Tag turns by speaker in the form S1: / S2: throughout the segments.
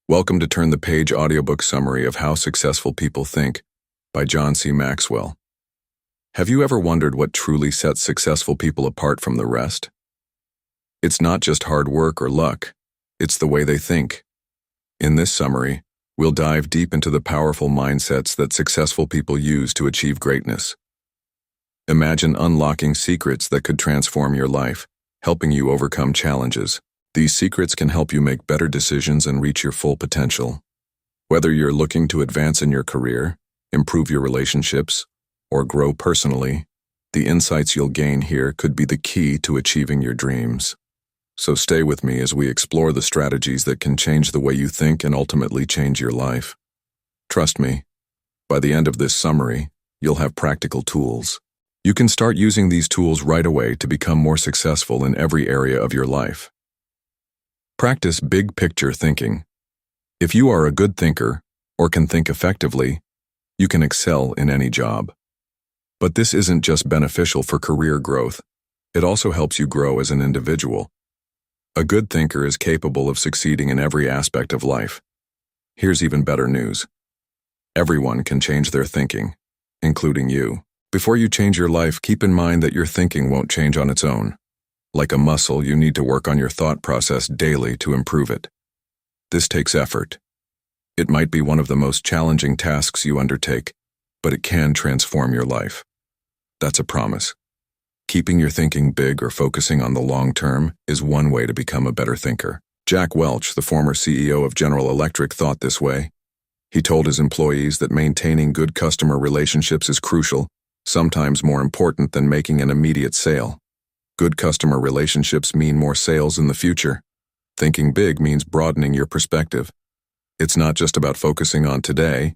S1: Welcome to Turn the Page audiobook summary of How Successful People Think by John C. Maxwell. Have you ever wondered what truly sets successful people apart from the rest? It's not just hard work or luck, it's the way they think. In this summary, we'll dive deep into the powerful mindsets that successful people use to achieve greatness. Imagine unlocking secrets that could transform your life, helping you overcome challenges. These secrets can help you make better decisions and reach your full potential. Whether you're looking to advance in your career, improve your relationships, or grow personally, the insights you'll gain here could be the key to achieving your dreams. So stay with me as we explore the strategies that can change the way you think and ultimately change your life. Trust me, by the end of this summary, you'll have practical tools. You can start using these tools right away to become more successful in every area of your life. Practice big picture thinking. If you are a good thinker, or can think effectively, you can excel in any job. But this isn't just beneficial for career growth, it also helps you grow as an individual. A good thinker is capable of succeeding in every aspect of life. Here's even better news. Everyone can change their thinking, including you. Before you change your life, keep in mind that your thinking won't change on its own. Like a muscle, you need to work on your thought process daily to improve it. This takes effort. It might be one of the most challenging tasks you undertake, but it can transform your life. That's a promise. Keeping your thinking big or focusing on the long term is one way to become a better thinker. Jack Welch, the former CEO of General Electric, thought this way. He told his employees that maintaining good customer relationships is crucial, sometimes more important than making an immediate sale. Good customer relationships mean more sales in the future. Thinking big means broadening your perspective. It's not just about focusing on today,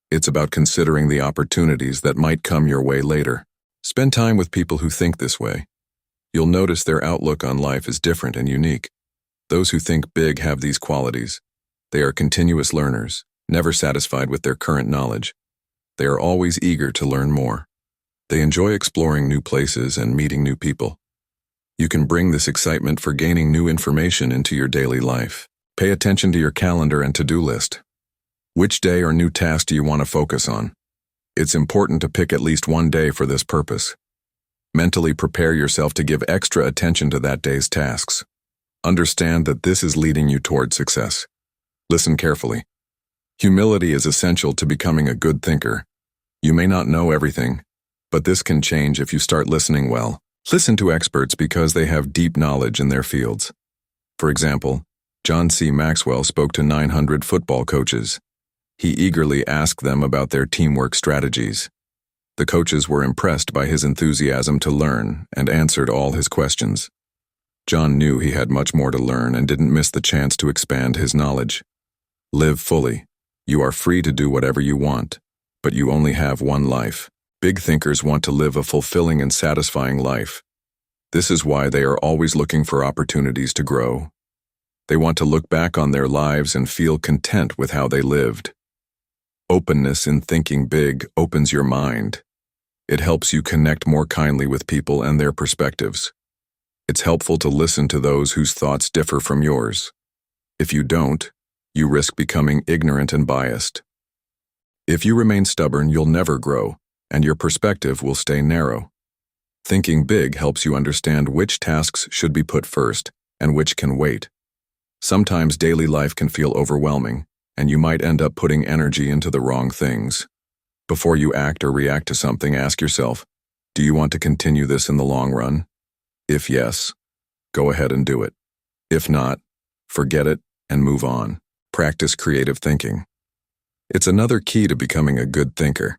S1: it's about considering the opportunities that might come your way later. Spend time with people who think this way. You'll notice their outlook on life is different and unique. Those who think big have these qualities. They are continuous learners, never satisfied with their current knowledge. They are always eager to learn more. They enjoy exploring new places and meeting new people. You can bring this excitement for gaining new information into your daily life. Pay attention to your calendar and to-do list. Which day or new task do you want to focus on? It's important to pick at least one day for this purpose. Mentally prepare yourself to give extra attention to that day's tasks. Understand that this is leading you toward success. Listen carefully. Humility is essential to becoming a good thinker. You may not know everything, but this can change if you start listening well. Listen to experts because they have deep knowledge in their fields. For example, John C. Maxwell spoke to 900 football coaches. He eagerly asked them about their teamwork strategies. The coaches were impressed by his enthusiasm to learn and answered all his questions. John knew he had much more to learn and didn't miss the chance to expand his knowledge. Live fully. You are free to do whatever you want, but you only have one life. Big thinkers want to live a fulfilling and satisfying life. This is why they are always looking for opportunities to grow. They want to look back on their lives and feel content with how they lived. Openness in thinking big opens your mind. It helps you connect more kindly with people and their perspectives. It's helpful to listen to those whose thoughts differ from yours. If you don't, you risk becoming ignorant and biased. If you remain stubborn, you'll never grow, and your perspective will stay narrow. Thinking big helps you understand which tasks should be put first and which can wait. Sometimes daily life can feel overwhelming, and you might end up putting energy into the wrong things. Before you act or react to something, ask yourself, do you want to continue this in the long run? If yes, go ahead and do it. If not, forget it and move on. Practice creative thinking. It's another key to becoming a good thinker.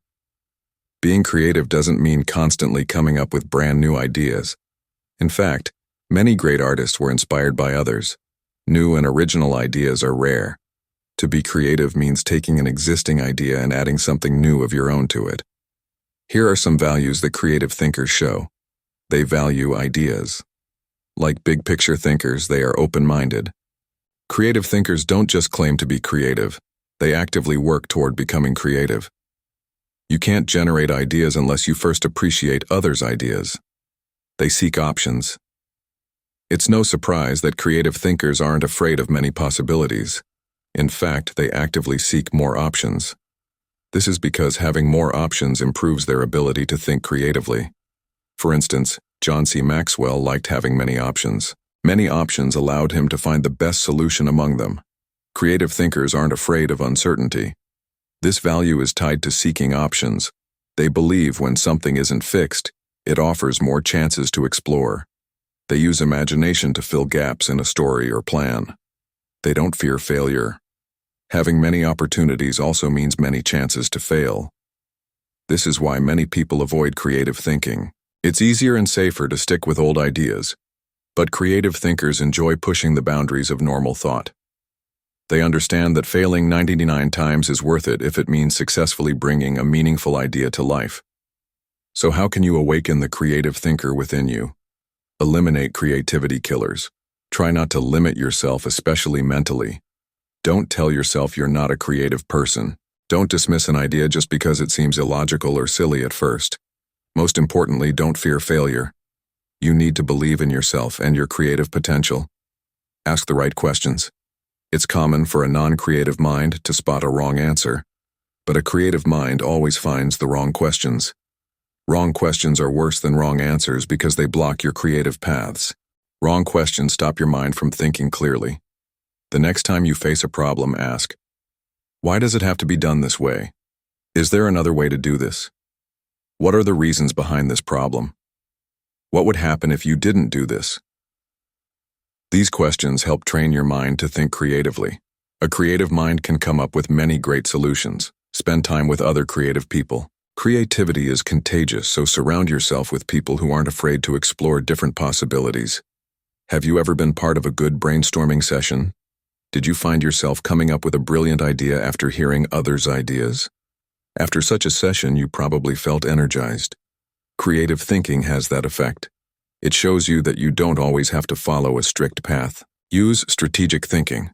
S1: Being creative doesn't mean constantly coming up with brand new ideas. In fact, many great artists were inspired by others. New and original ideas are rare. To be creative means taking an existing idea and adding something new of your own to it. Here are some values that creative thinkers show. They value ideas. Like big picture thinkers, they are open-minded. Creative thinkers don't just claim to be creative, they actively work toward becoming creative. You can't generate ideas unless you first appreciate others' ideas. They seek options. It's no surprise that creative thinkers aren't afraid of many possibilities. In fact, they actively seek more options. This is because having more options improves their ability to think creatively. For instance, John C. Maxwell liked having many options. Many options allowed him to find the best solution among them. Creative thinkers aren't afraid of uncertainty. This value is tied to seeking options. They believe when something isn't fixed, it offers more chances to explore. They use imagination to fill gaps in a story or plan. They don't fear failure. Having many opportunities also means many chances to fail. This is why many people avoid creative thinking. It's easier and safer to stick with old ideas, but creative thinkers enjoy pushing the boundaries of normal thought. They understand that failing 99 times is worth it if it means successfully bringing a meaningful idea to life. So how can you awaken the creative thinker within you? Eliminate creativity killers. Try not to limit yourself, especially mentally. Don't tell yourself you're not a creative person. Don't dismiss an idea just because it seems illogical or silly at first. Most importantly, don't fear failure. You need to believe in yourself and your creative potential. Ask the right questions. It's common for a non-creative mind to spot a wrong answer, but a creative mind always finds the wrong questions. Wrong questions are worse than wrong answers because they block your creative paths. Wrong questions stop your mind from thinking clearly. The next time you face a problem, ask, why does it have to be done this way? Is there another way to do this? What are the reasons behind this problem? What would happen if you didn't do this? These questions help train your mind to think creatively. A creative mind can come up with many great solutions. Spend time with other creative people. Creativity is contagious, so surround yourself with people who aren't afraid to explore different possibilities. Have you ever been part of a good brainstorming session? Did you find yourself coming up with a brilliant idea after hearing others' ideas? After such a session, you probably felt energized. Creative thinking has that effect. It shows you that you don't always have to follow a strict path. Use strategic thinking.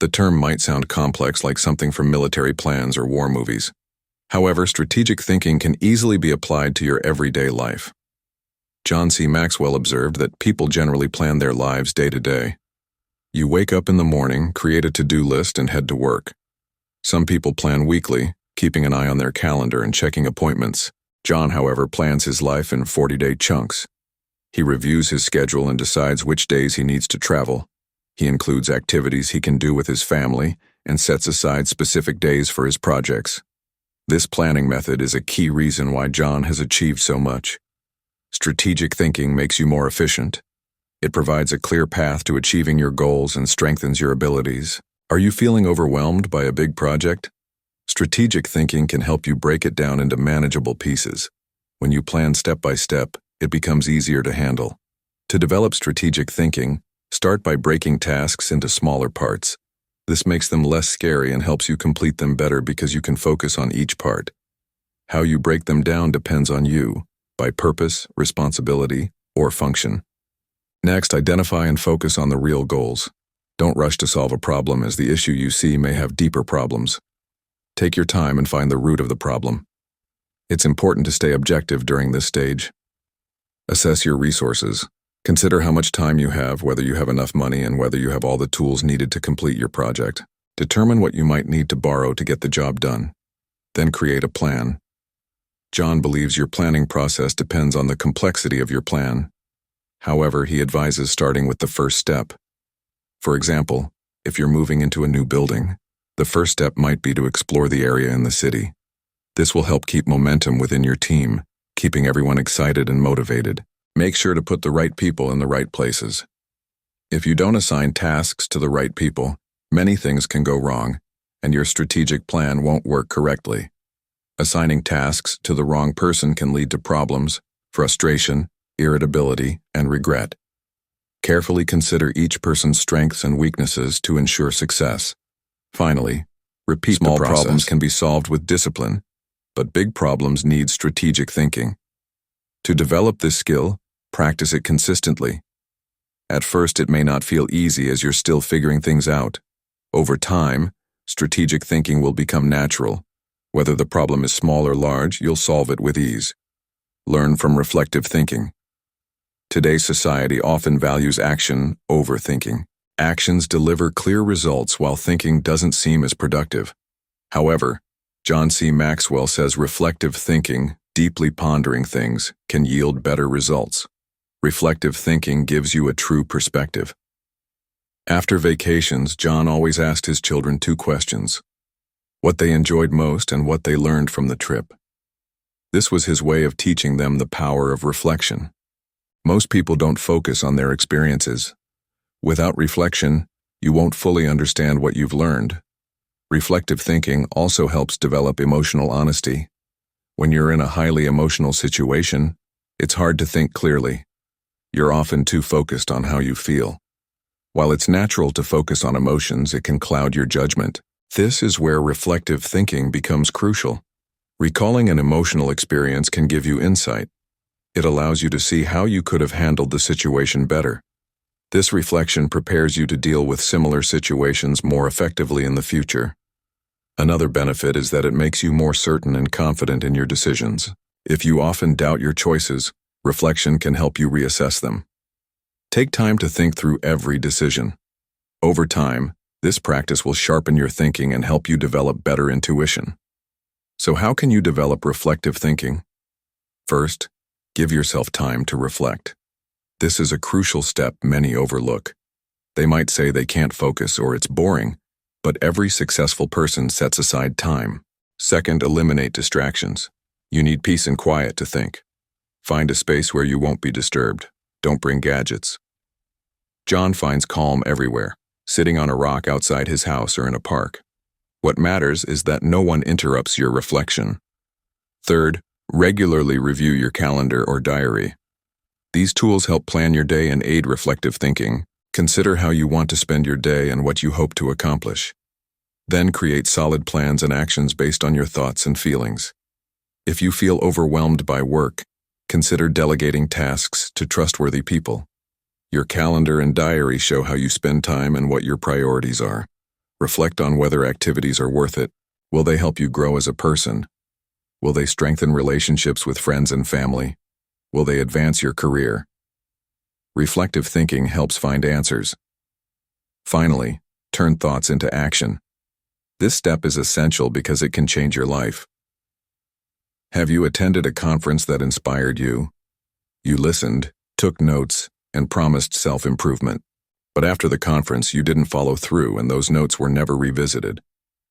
S1: The term might sound complex, like something from military plans or war movies. However, strategic thinking can easily be applied to your everyday life. John C. Maxwell observed that people generally plan their lives day to day. You wake up in the morning, create a to-do list, and head to work. Some people plan weekly, keeping an eye on their calendar and checking appointments. John, however, plans his life in 40-day chunks. He reviews his schedule and decides which days he needs to travel. He includes activities he can do with his family and sets aside specific days for his projects. This planning method is a key reason why John has achieved so much. Strategic thinking makes you more efficient. It provides a clear path to achieving your goals and strengthens your abilities. Are you feeling overwhelmed by a big project? Strategic thinking can help you break it down into manageable pieces. When you plan step by step, it becomes easier to handle. To develop strategic thinking, start by breaking tasks into smaller parts. This makes them less scary and helps you complete them better because you can focus on each part. How you break them down depends on you, by purpose, responsibility, or function. Next, identify and focus on the real goals. Don't rush to solve a problem, as the issue you see may have deeper problems. Take your time and find the root of the problem. It's important to stay objective during this stage. Assess your resources. Consider how much time you have, whether you have enough money, and whether you have all the tools needed to complete your project. Determine what you might need to borrow to get the job done. Then create a plan. John believes your planning process depends on the complexity of your plan. However, he advises starting with the first step. For example, if you're moving into a new building, the first step might be to explore the area in the city. This will help keep momentum within your team, keeping everyone excited and motivated. Make sure to put the right people in the right places. If you don't assign tasks to the right people, many things can go wrong, and your strategic plan won't work correctly. Assigning tasks to the wrong person can lead to problems, frustration, irritability, and regret. Carefully consider each person's strengths and weaknesses to ensure success. Finally, repeat the process. Small problems can be solved with discipline, but big problems need strategic thinking. To develop this skill, practice it consistently. At first, it may not feel easy as you're still figuring things out. Over time, strategic thinking will become natural. Whether the problem is small or large, you'll solve it with ease. Learn from reflective thinking. Today's society often values action over thinking. Actions deliver clear results while thinking doesn't seem as productive. However, John C. Maxwell says reflective thinking, deeply pondering things, can yield better results. Reflective thinking gives you a true perspective. After vacations, John always asked his children 2 questions: what they enjoyed most and what they learned from the trip. This was his way of teaching them the power of reflection. Most people don't focus on their experiences. Without reflection, you won't fully understand what you've learned. Reflective thinking also helps develop emotional honesty. When you're in a highly emotional situation, it's hard to think clearly. You're often too focused on how you feel. While it's natural to focus on emotions, it can cloud your judgment. This is where reflective thinking becomes crucial. Recalling an emotional experience can give you insight. It allows you to see how you could have handled the situation better. This reflection prepares you to deal with similar situations more effectively in the future. Another benefit is that it makes you more certain and confident in your decisions. If you often doubt your choices, reflection can help you reassess them. Take time to think through every decision. Over time, this practice will sharpen your thinking and help you develop better intuition. So how can you develop reflective thinking? First, give yourself time to reflect. This is a crucial step many overlook. They might say they can't focus or it's boring, but every successful person sets aside time. Second, eliminate distractions. You need peace and quiet to think. Find a space where you won't be disturbed. Don't bring gadgets. John finds calm everywhere, sitting on a rock outside his house or in a park. What matters is that no one interrupts your reflection. Third, regularly review your calendar or diary. These tools help plan your day and aid reflective thinking. Consider how you want to spend your day and what you hope to accomplish. Then create solid plans and actions based on your thoughts and feelings. If you feel overwhelmed by work, consider delegating tasks to trustworthy people. Your calendar and diary show how you spend time and what your priorities are. Reflect on whether activities are worth it. Will they help you grow as a person? Will they strengthen relationships with friends and family? Will they advance your career? Reflective thinking helps find answers. Finally, turn thoughts into action. This step is essential because it can change your life. Have you attended a conference that inspired you? You listened, took notes, and promised self-improvement. But after the conference, you didn't follow through and those notes were never revisited.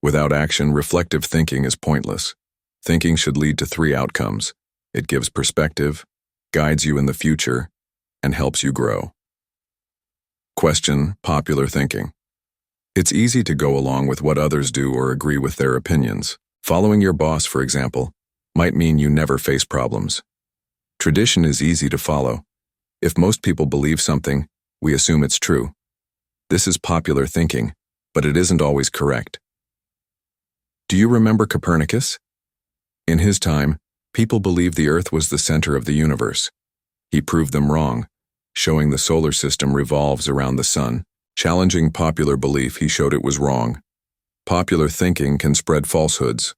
S1: Without action, reflective thinking is pointless. Thinking should lead to 3 outcomes. It gives perspective, guides you in the future, and helps you grow. Question popular thinking. It's easy to go along with what others do or agree with their opinions. Following your boss, for example, might mean you never face problems. Tradition is easy to follow. If most people believe something, we assume it's true. This is popular thinking, but it isn't always correct. Do you remember Copernicus? In his time, people believed the Earth was the center of the universe. He proved them wrong, showing the solar system revolves around the sun. Challenging popular belief, he showed it was wrong. Popular thinking can spread falsehoods.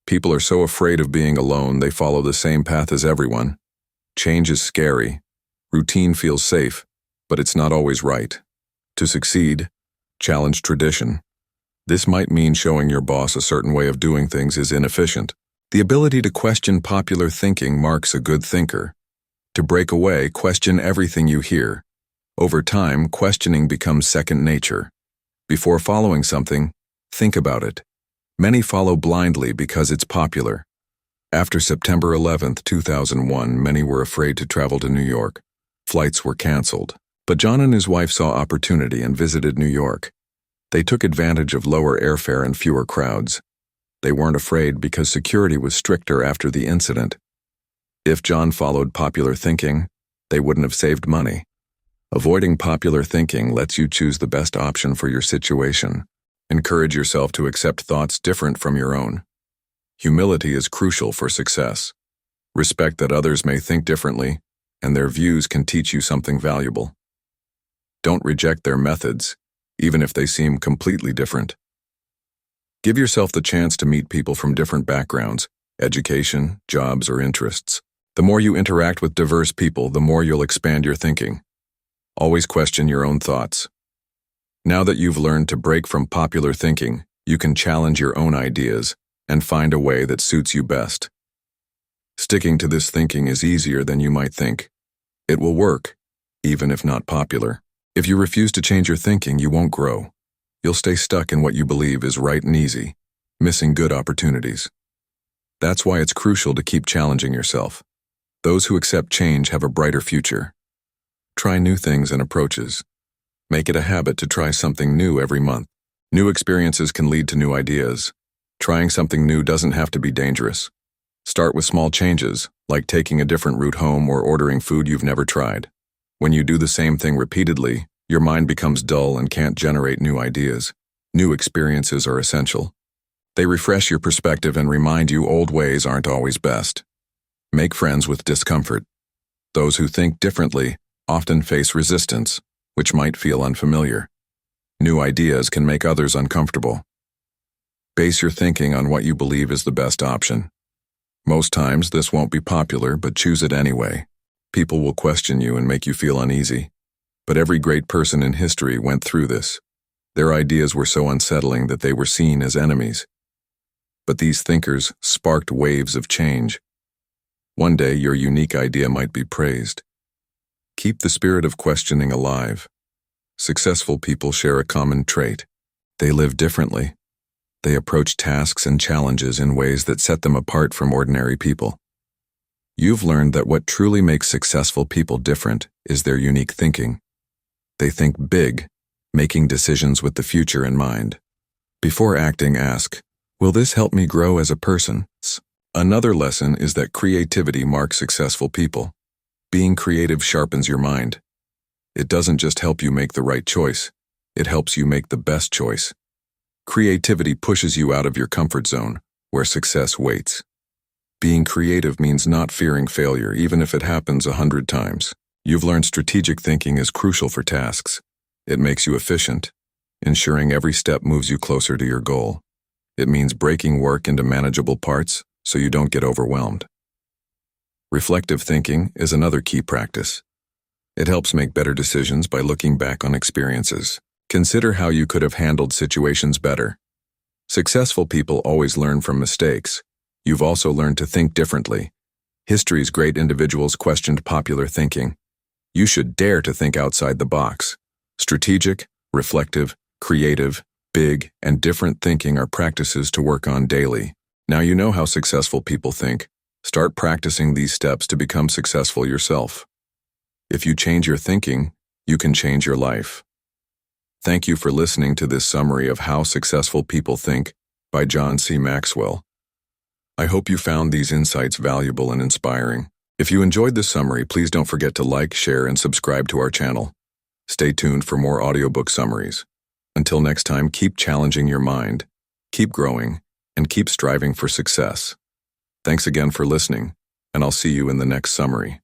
S1: People are so afraid of being alone, they follow the same path as everyone. Change is scary. Routine feels safe, but it's not always right. To succeed, challenge tradition. This might mean showing your boss a certain way of doing things is inefficient. The ability to question popular thinking marks a good thinker. To break away, question everything you hear. Over time, questioning becomes second nature. Before following something, think about it. Many follow blindly because it's popular. After September 11, 2001, many were afraid to travel to New York. Flights were canceled. But John and his wife saw opportunity and visited New York. They took advantage of lower airfare and fewer crowds. They weren't afraid because security was stricter after the incident. If John followed popular thinking, they wouldn't have saved money. Avoiding popular thinking lets you choose the best option for your situation. Encourage yourself to accept thoughts different from your own. Humility is crucial for success. Respect that others may think differently, and their views can teach you something valuable. Don't reject their methods, even if they seem completely different. Give yourself the chance to meet people from different backgrounds, education, jobs, or interests. The more you interact with diverse people, the more you'll expand your thinking. Always question your own thoughts. Now that you've learned to break from popular thinking, you can challenge your own ideas and find a way that suits you best. Sticking to this thinking is easier than you might think. It will work, even if not popular. If you refuse to change your thinking, you won't grow. You'll stay stuck in what you believe is right and easy, missing good opportunities. That's why it's crucial to keep challenging yourself. Those who accept change have a brighter future. Try new things and approaches. Make it a habit to try something new every month. New experiences can lead to new ideas. Trying something new doesn't have to be dangerous. Start with small changes, like taking a different route home or ordering food you've never tried. When you do the same thing repeatedly, your mind becomes dull and can't generate new ideas. New experiences are essential. They refresh your perspective and remind you old ways aren't always best. Make friends with discomfort. Those who think differently often face resistance, which might feel unfamiliar. New ideas can make others uncomfortable. Base your thinking on what you believe is the best option. Most times, this won't be popular, but choose it anyway. People will question you and make you feel uneasy. But every great person in history went through this. Their ideas were so unsettling that they were seen as enemies. But these thinkers sparked waves of change. One day, your unique idea might be praised. Keep the spirit of questioning alive. Successful people share a common trait. They live differently. They approach tasks and challenges in ways that set them apart from ordinary people. You've learned that what truly makes successful people different is their unique thinking. They think big, making decisions with the future in mind. Before acting, ask, will this help me grow as a person? Another lesson is that creativity marks successful people. Being creative sharpens your mind. It doesn't just help you make the right choice, it helps you make the best choice. Creativity pushes you out of your comfort zone, where success waits. Being creative means not fearing failure, even if it happens 100 times. You've learned strategic thinking is crucial for tasks. It makes you efficient, ensuring every step moves you closer to your goal. It means breaking work into manageable parts so you don't get overwhelmed. Reflective thinking is another key practice. It helps make better decisions by looking back on experiences. Consider how you could have handled situations better. Successful people always learn from mistakes. You've also learned to think differently. History's great individuals questioned popular thinking. You should dare to think outside the box. Strategic, reflective, creative, big, and different thinking are practices to work on daily. Now you know how successful people think. Start practicing these steps to become successful yourself. If you change your thinking, you can change your life. Thank you for listening to this summary of How Successful People Think by John C. Maxwell. I hope you found these insights valuable and inspiring. If you enjoyed this summary, please don't forget to like, share, and subscribe to our channel. Stay tuned for more audiobook summaries. Until next time, keep challenging your mind, keep growing, and keep striving for success. Thanks again for listening, and I'll see you in the next summary.